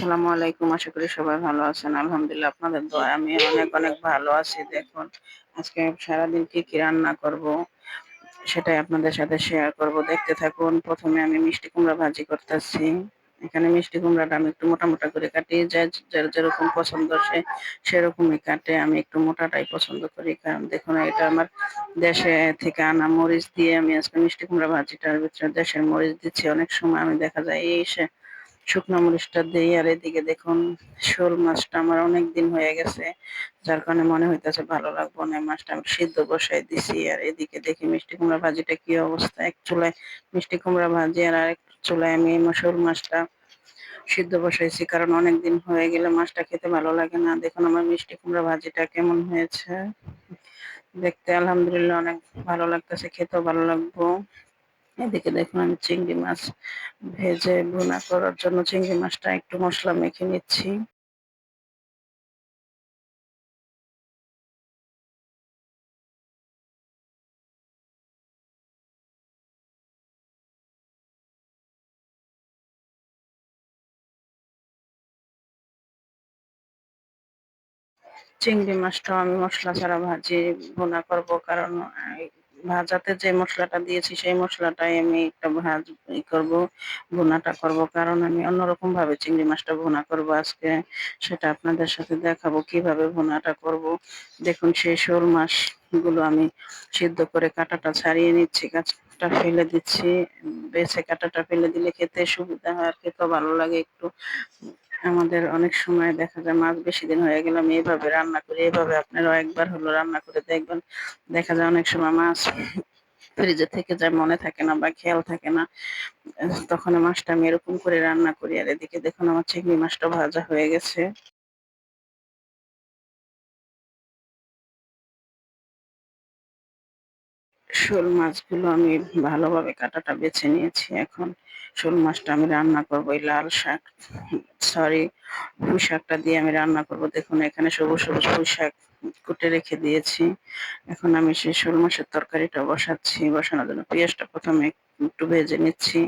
আসসালামু আলাইকুম। আশা করি সবাই ভালো আছেন। আলহামদুলিল্লাহ আপনাদের দোয়ায় আমি অনেক অনেক ভালো আছি। দেখুন আজকে সারাদিন কি রান্না করব সেটাই আপনাদের সাথে শেয়ার করব। দেখতে থাকুন। প্রথমে আমি মিষ্টি কুমড়া ভাজি করতেছি। এখানে মিষ্টি কুমড়াটা আমি একটু মোটা মোটা করে কাটি। যার যেরকম পছন্দ সেরকমই কাটে। আমি একটু মোটাটাই পছন্দ করি। কারণ দেখুন এটা আমার দেশে থেকে আনা মরিচ দিয়ে আমি আজকে মিষ্টি কুমড়া ভাজিটার ভিতরে দেশের মরিচ দিচ্ছি। অনেক সময় আমি দেখা যায় এই শুকনো মরিচটা দেই। আর এদিকে দেখুন শোল মাছটা আমার অনেক দিন হয়ে গেছে, যার কারণে মনে হইতেছে ভালো লাগবো না, মাছটা আমি সিদ্ধ বসাই দিছি। আর এদিকে দেখি মিষ্টি কুমড়া ভাজিটা কি অবস্থা। এক চুলায় মিষ্টি কুমড়া ভাজি আর আরেক চুলায় আমি শোল মাছটা সিদ্ধ বসাইছি, কারণ অনেক দিন হয়ে গেলে মাছটা খেতে ভালো লাগে না। দেখুন আমার মিষ্টি কুমড়া ভাজিটা কেমন হয়েছে। দেখতে আলহামদুলিল্লাহ অনেক ভালো লাগতেছে, খেতেও ভালো লাগবো। এদিকে দেখুন আমি চিংড়ি মাছ ভেজে ভুনা করার জন্য চিংড়ি মাছটা একটু মশলা মেখে নিচ্ছি। চিংড়ি মাছটাও আমি মশলা ছাড়া ভাজি ভুনা করব, কারণ ভাজাতে যে মশলাটা দিয়েছি সেই মশলাটাই আমি একটা করব, ভুনাটা করব। কারণ আমি অন্যরকম ভাবে চিংড়ি মাছটা ভুনা করব আজকে, সেটা আপনাদের সাথে দেখাবো কিভাবে ভুনাটা করব। দেখুন সেই শোল মাছ গুলো আমি সিদ্ধ করে কাঁটাটা ছাড়িয়ে নিচ্ছি, কাঁটাটা ফেলে দিচ্ছি। বেছে কাঁটাটা ফেলে দিলে খেতে সুবিধা হয় আর খেতেও ভালো লাগে একটু। আমাদের অনেক সময় দেখা যায় মাছ বেশি দিন হয়ে গেলে আমি এভাবে রান্না করি। এভাবে আপনারাও একবার হলো রান্না করে দেখবেন। দেখা যায় অনেক সময় মাছ ফ্রিজে থেকে যায়, মনে থাকে না বা খেয়াল থাকে না, তখন মাছটা আমি এরকম করে রান্না করি। আর এদিকে দেখুন আমার চিংড়ি মাছটা ভাজা হয়ে গেছে। শোল মাছগুলো আমি ভালোভাবে কাঁটাটা বেছে নিয়েছি। এখন শোল মাছটা আমি রান্না করবো এই লাল শাক, সরি, পুঁই শাকটা দিয়ে আমি রান্না করব। দেখুন এখানে সবুজ সবুজ পুঁই শাক কুটে রেখে দিয়েছি। এখন আমি সেই শোল মাছের তরকারিটা বসাচ্ছি। বসানোর জন্য পেঁয়াজটা প্রথমে একটু ভেজে নিচ্ছি।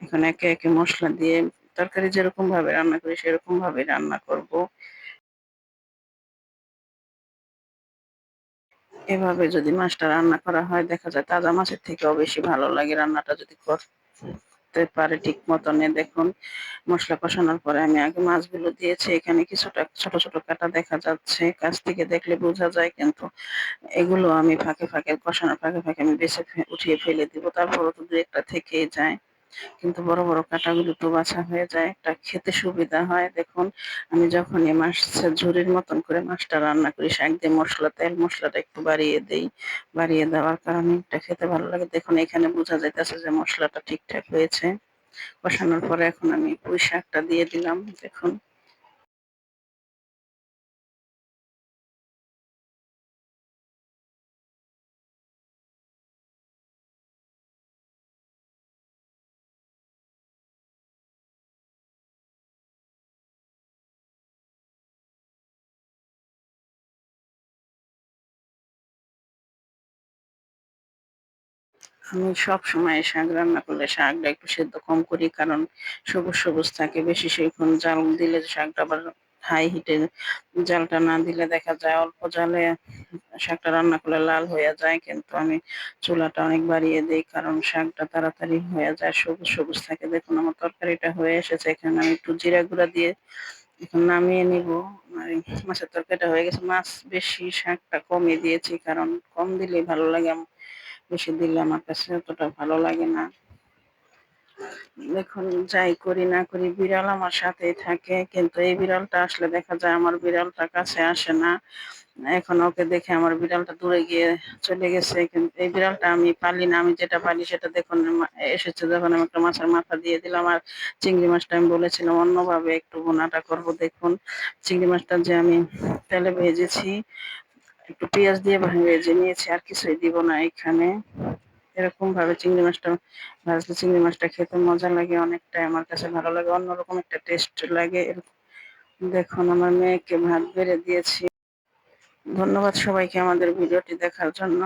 এখন একে একে মশলা দিয়ে তরকারি যেরকম ভাবে রান্না করি সেরকম ভাবে রান্না করব। এভাবে যদি মাছটা রান্না করা হয় দেখা যায় তাজা মাছের থেকেও বেশি ভালো লাগে রান্নাটা যদি করতে পারে ঠিক মতনে। দেখুন মশলা কষানোর পরে আমি আগে মাছগুলো দিয়েছি। এখানে কিছুটা ছোট ছোট কাটা দেখা যাচ্ছে, কাছ থেকে দেখলে বোঝা যায়, কিন্তু এগুলো আমি ফাঁকে ফাঁকে কষানোর ফাঁকে ফাঁকে আমি উঠিয়ে ফেলে দিব। তারপরও তো দু একটা থেকেই যায়, কিন্তু বড় বড় কাঁটাগুলো তো বাছা হয়ে যায়, একটা খেতে সুবিধা হয়। দেখুন আমি যখন এই মাছের ঝুরির মতন করে মাছটা রান্না করি শাক দিয়ে তেল মশলাটা একটু বাড়িয়ে দেই। বাড়িয়ে দেওয়ার কারণে এটা খেতে ভালো লাগে। দেখুন এখানে বোঝা যাইতেছে যে মশলাটা ঠিকঠাক হয়েছে। কষানোর পরে এখন আমি পুঁই শাকটা দিয়ে দিলাম। দেখুন আমি সবসময় শাক রান্না করলে শাকটা একটু সেদ্ধ কম করি, কারণ সবুজ সবুজ থাকে। বেশি সেক্ষণ জাল দিলে শাকটা আবার হাই হিটে জালটা না দিলে দেখা যায় অল্প জালে শাকটা রান্না করলে লাল হয়ে যায়, কিন্তু আমি চুলাটা অনেক বাড়িয়ে দিই কারণ শাকটা তাড়াতাড়ি হয়ে যায়, সবুজ সবুজ থাকে। দেখুন আমার তরকারিটা হয়ে এসেছে। এখানে আমি একটু জিরা গুঁড়া দিয়ে এখন নামিয়ে নিব। আর এই মাছের তরকারিটা হয়ে গেছে। মাছ বেশি শাকটা কমিয়ে দিয়েছি, কারণ কম দিলেই ভালো লাগে, বেশি দিলে আমার কাছে অতটা ভালো লাগে না। দেখুন যাই করি না করি বিড়াল আমার সাথেই থাকে, কিন্তু এই বিড়ালটা আসলে দেখা যায় আমার বিড়ালটা কাছে আসে না। এখন ওকে দেখে আমার বিড়ালটা দূরে গিয়ে চলে গেছে। কিন্তু এই বিড়ালটা আমি পালি না, আমি যেটা পালি সেটা দেখুন এসেছে যখন আমি একটা মাছের মাথা দিয়ে দিলাম। আর চিংড়ি মাছটা আমি বলেছিলাম অন্যভাবে একটু ভুনাটা করব। দেখুন চিংড়ি মাছটা যে আমি তেলে ভেজেছি, একটু পেঁয়াজ দিয়ে ভেজে নিয়েছি, আর কিছুই দিব না এখানে। এরকম ভাবে চিংড়ি মাছটা ভাজলে চিংড়ি মাছটা খেতে মজা লাগে অনেকটাই, আমার কাছে ভালো লাগে, অন্যরকম একটা টেস্ট লাগে। দেখুন আমার মেয়েকে ভাত বেড়ে দিয়েছি। ধন্যবাদ সবাইকে আমাদের ভিডিওটি দেখার জন্য।